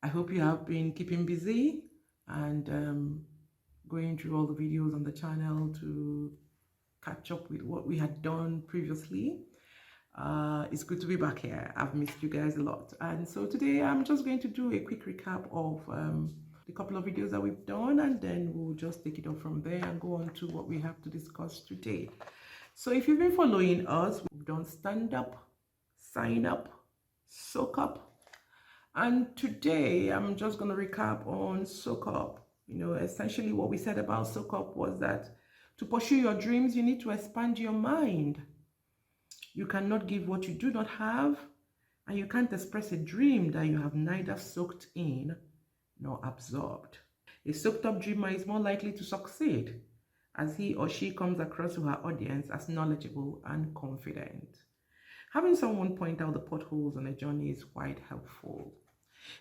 hope you have been keeping busy and going through all the videos on the channel to catch up with what we had done previously. It's good to be back here. I've missed you guys a lot. And so today I'm just going to do a quick recap of the couple of videos that we've done, and then we'll just take it off from there and go on to what we have to discuss today. So if you've been following us, we've done stand up, sign up, soak up. And today I'm just going to recap on soak up. Essentially what we said about soak up was that to pursue your dreams, you need to expand your mind. You cannot give what you do not have, and you can't express a dream that you have neither soaked in nor absorbed. A soaked up dreamer is more likely to succeed as he or she comes across to her audience as knowledgeable and confident. Having someone point out the potholes on a journey is quite helpful.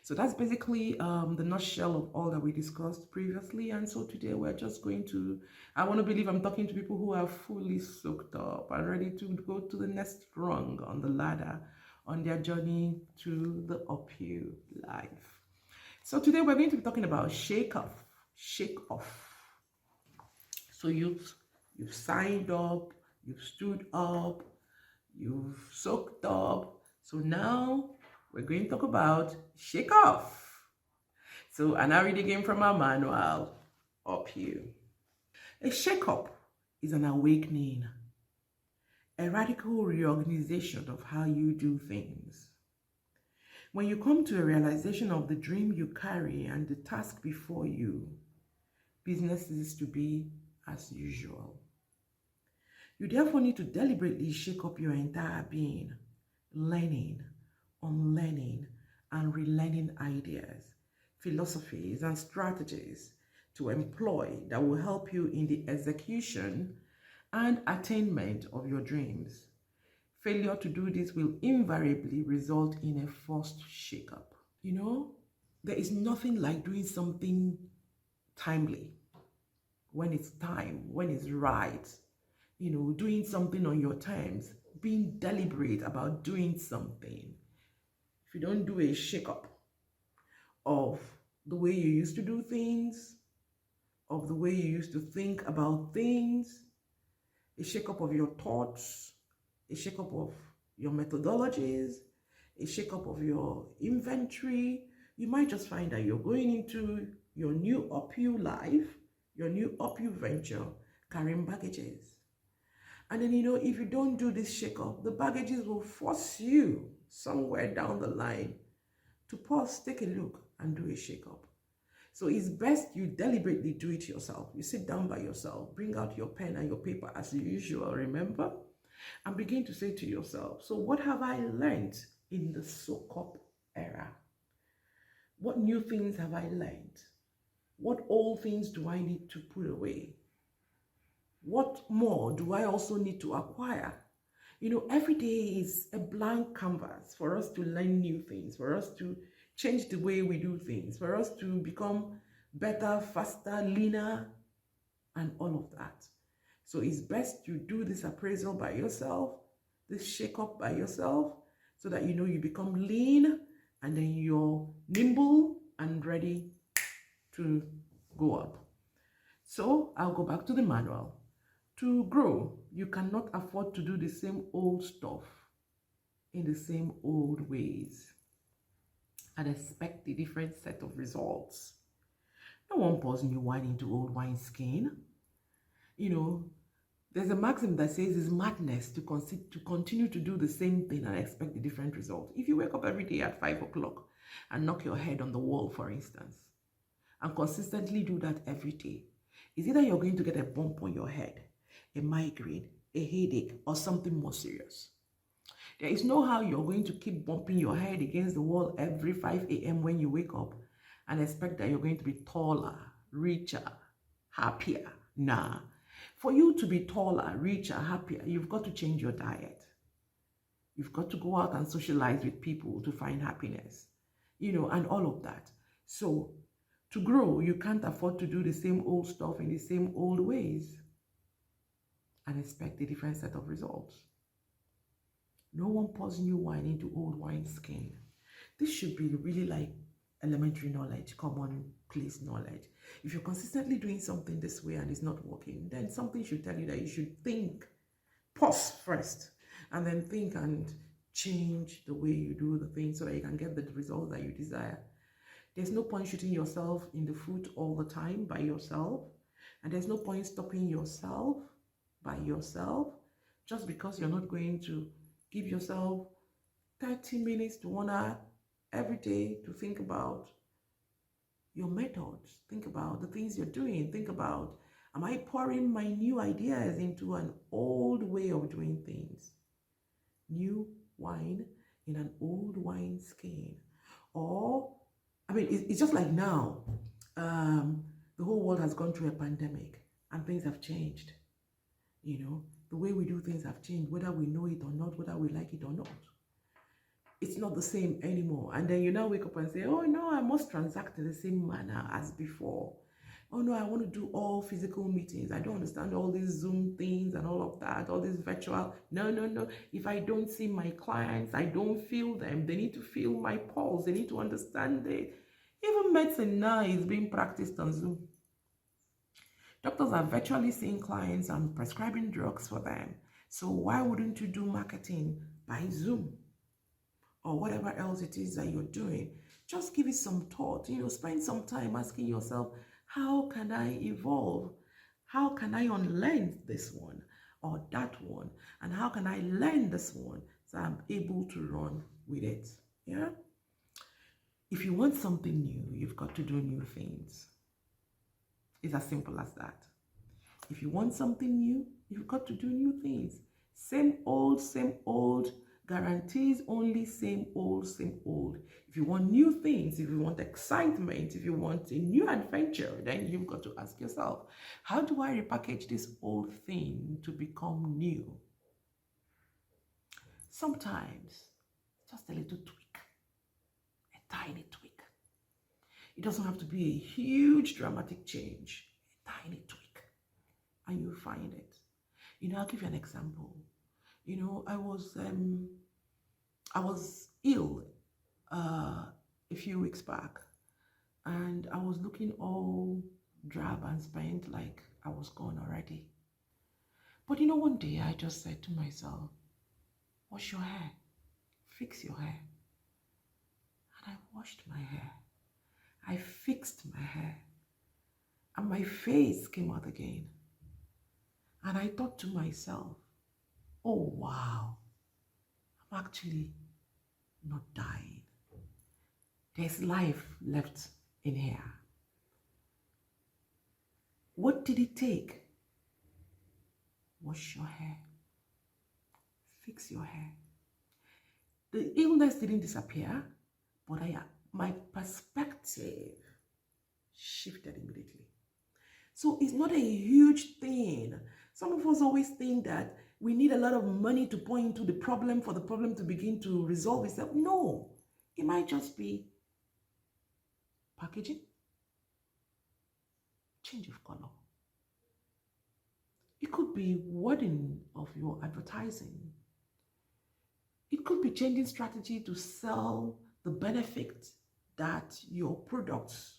So that's basically the nutshell of all that we discussed previously. And so today we're just going to, I want to believe I'm talking to people who are fully soaked up and ready to go to the next rung on the ladder on their journey to the uphill life. So today we're going to be talking about shake off, shake off. So you've signed up, you've stood up, you've soaked up. So now we're going to talk about shake off. So, and I read again from our manual up here. A shake-up is an awakening, a radical reorganization of how you do things. When you come to a realization of the dream you carry and the task before you, business is to be as usual. You therefore need to deliberately shake up your entire being, learning, unlearning, and relearning ideas, philosophies, and strategies to employ that will help you in the execution and attainment of your dreams. Failure to do this will invariably result in a forced shakeup. There is nothing like doing something timely, when it's time, when it's right, doing something on your terms, being deliberate about doing something. If you don't do a shake-up of the way you used to do things, of the way you used to think about things, a shake-up of your thoughts, a shake-up of your methodologies, a shake-up of your inventory, you might just find that you're going into your new uphill life, your new uphill venture, carrying baggages. And then, if you don't do this shake-up, the baggages will force you somewhere down the line to pause, take a look, and do a shake-up. So it's best you deliberately do it yourself. You sit down by yourself, bring out your pen and your paper as usual, remember? And begin to say to yourself, so what have I learned in the soak-up era? What new things have I learned? What old things do I need to put away? What more do I also need to acquire? Every day is a blank canvas for us to learn new things, for us to change the way we do things, for us to become better, faster, leaner, and all of that. So it's best you do this appraisal by yourself, this shake-up by yourself, so that you become lean, and then you're nimble and ready to go up. So I'll go back to the manual. To grow, you cannot afford to do the same old stuff in the same old ways and expect a different set of results. No one pours new wine into old wineskin. There's a maxim that says it's madness to continue to do the same thing and expect a different result. If you wake up every day at 5 o'clock and knock your head on the wall, for instance, and consistently do that every day, it's either you're going to get a bump on your head, a migraine, a headache, or something more serious. There is no how you're going to keep bumping your head against the wall every 5 a.m. when you wake up and expect that you're going to be taller, richer, happier. Nah. For you to be taller, richer, happier, you've got to change your diet. You've got to go out and socialize with people to find happiness, and all of that. So to grow, you can't afford to do the same old stuff in the same old ways and expect a different set of results. No one pours new wine into old wineskin. This should be really like elementary knowledge, commonplace knowledge. If you're consistently doing something this way and it's not working, then something should tell you that you should think, pause first, and then think and change the way you do the thing so that you can get the result that you desire. There's no point shooting yourself in the foot all the time by yourself, and there's no point stopping yourself by yourself just because you're not going to give yourself 30 minutes to 1 hour every day to think about your methods, think about the things you're doing, think about, am I pouring my new ideas into an old way of doing things? New wine in an old wineskin. Or, I mean, it's just like now, the whole world has gone through a pandemic and things have changed. You know, the way we do things have changed, whether we know it or not, whether we like it or not. It's not the same anymore. And then you now wake up and say, oh no, I must transact in the same manner as before. Oh no, I want to do all physical meetings. I don't understand all these Zoom things and all of that, all this virtual. No. If I don't see my clients, I don't feel them. They need to feel my pulse. They need to understand it. Even medicine now is being practiced on Zoom. Doctors are virtually seeing clients and prescribing drugs for them. So why wouldn't you do marketing by Zoom? Or whatever else it is that you're doing? Just give it some thought. You know, spend some time asking yourself, how can I evolve? How can I unlearn this one or that one? And how can I learn this one so I'm able to run with it? Yeah? If you want something new, you've got to do new things. It's as simple as that. If you want something new, you've got to do new things. Same old guarantees only same old. If you want new things, if you want excitement, if you want a new adventure, then you've got to ask yourself, how do I repackage this old thing to become new? Sometimes, just a little tweak, a tiny tweak. It doesn't have to be a huge dramatic change, a tiny tweak, and you'll find it. You know, I'll give you an example. You know, I was ill a few weeks back, and I was looking all drab and spent, like I was gone already. But you know, one day I just said to myself, wash your hair, fix your hair. And I washed my hair. I fixed my hair. And my face came out again. And I thought to myself, oh wow, I'm actually not dying. There's life left in here. What did it take? Wash your hair. Fix your hair. The illness didn't disappear, but my perspective shifted immediately. So it's not a huge thing. Some of us always think that we need a lot of money to pour into the problem for the problem to begin to resolve itself. No, it might just be packaging, change of color. It could be wording of your advertising. It could be changing strategy to sell the benefit that your products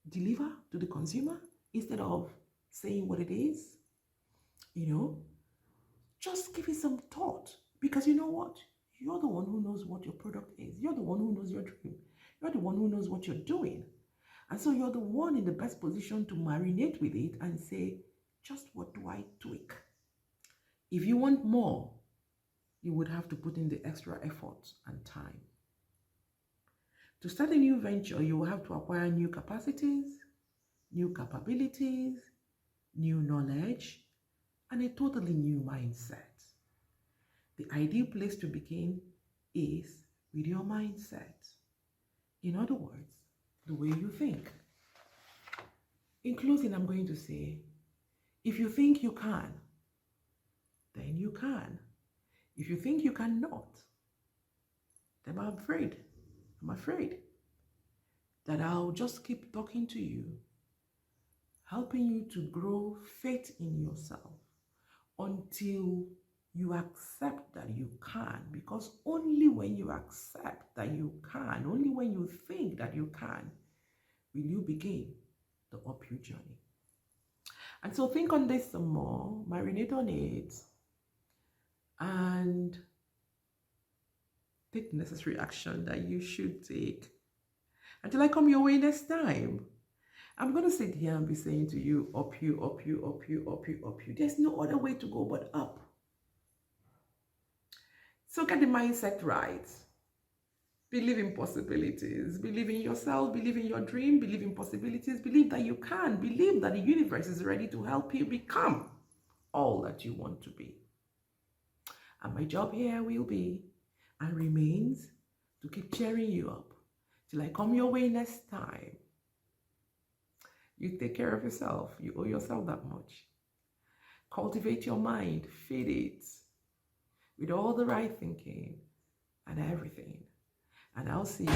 deliver to the consumer instead of saying what it is. You know, just give it some thought, because you know what? You're the one who knows what your product is. You're the one who knows your dream. You're the one who knows what you're doing. And so you're the one in the best position to marinate with it and say, just what do I tweak? If you want more, you would have to put in the extra effort and time. To start a new venture, you will have to acquire new capacities, new capabilities, new knowledge, and a totally new mindset. The ideal place to begin is with your mindset. In other words, the way you think. In closing, I'm going to say, if you think you can, then you can. If you think you cannot, then I'm afraid that I'll just keep talking to you, helping you to grow faith in yourself until you accept that you can, because only when you accept that you can, only when you think that you can, will you begin the uphill journey. And so think on this some more, marinate on it, and take the necessary action that you should take. Until I come your way next time, I'm going to sit here and be saying to you, up you, up you, up you, up you, up you. There's no other way to go but up. So get the mindset right. Believe in possibilities. Believe in yourself. Believe in your dream. Believe in possibilities. Believe that you can. Believe that the universe is ready to help you become all that you want to be. And my job here will be and remains to keep cheering you up till I come your way next time. You take care of yourself. You owe yourself that much. Cultivate your mind. Feed it with all the right thinking and everything. And I'll see you.